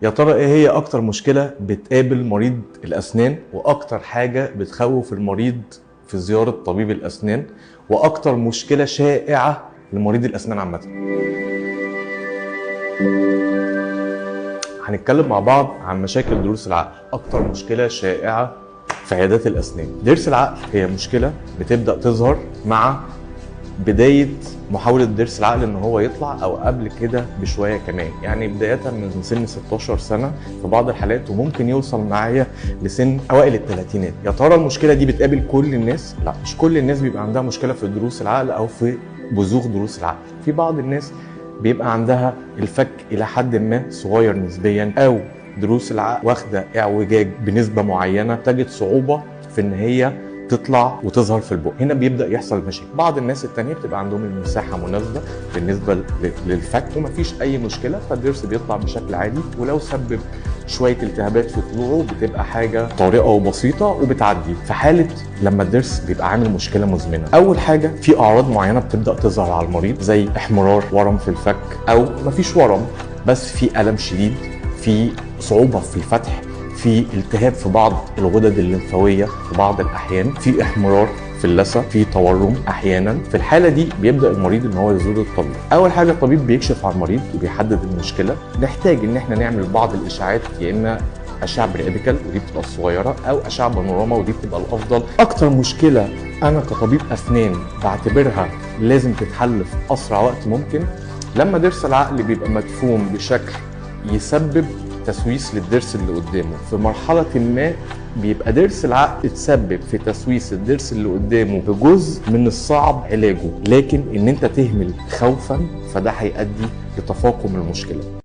يا ترى ايه هي اكتر مشكلة بتقابل مريض الاسنان، واكتر حاجة بتخوف المريض في زيارة طبيب الاسنان، واكتر مشكلة شائعة لمريض الاسنان عامة؟ هنتكلم مع بعض عن مشاكل ضروس العقل، اكتر مشكلة شائعة في عيادات الاسنان. ضرس العقل هي مشكلة بتبدأ تظهر مع بداية محاولة ضرس العقل ان هو يطلع، او قبل كده بشوية كمان، يعني بداية من سن 16 سنة في بعض الحالات، وممكن يوصل معايا لسن اوائل الثلاثينات. يا ترى المشكلة دي بتقابل كل الناس؟ لا، مش كل الناس بيبقى عندها مشكلة في ضروس العقل او في بزوغ ضروس العقل. في بعض الناس بيبقى عندها الفك الى حد ما صغير نسبيا، او ضروس العقل واخدة اعوجاج بنسبة معينة تجد صعوبة في ان هي تطلع وتظهر في البق. هنا بيبدا يحصل مشاكل. بعض الناس التانية بتبقى عندهم المساحه مناسبه بالنسبه للفك ومفيش اي مشكله، فالضرس بيطلع بشكل عادي، ولو سبب شويه التهابات في طلوعه بتبقى حاجه طارئه وبسيطه وبتعدي. في حاله لما الضرس بيبقى عامل مشكله مزمنه، اول حاجه في اعراض معينه بتبدا تظهر على المريض، زي احمرار، ورم في الفك، او مفيش ورم بس في الم شديد، في صعوبه في الفتح، في التهاب في بعض الغدد الليمفاويه في بعض الاحيان، في احمرار في اللثه، في تورم احيانا. في الحاله دي بيبدا المريض ان هو يزور الطبيب. اول حاجه الطبيب بيكشف على المريض وبيحدد المشكله. نحتاج ان احنا نعمل بعض الاشاعات، يا اما اشعه بريديكال ودي بتبقى الصغيره، او اشعه بانوراما ودي بتبقى الافضل. اكتر مشكله انا كطبيب اسنان بعتبرها لازم تتحل في اسرع وقت ممكن، لما ضرس العقل بيبقى مدفون بشكل يسبب تسويس للضرس اللي قدامه. في مرحلة ما بيبقى ضرس العقل اتسبب في تسويس الضرس اللي قدامه بجزء من الصعب علاجه، لكن ان انت تهمل خوفا فده هيؤدي لتفاقم المشكلة.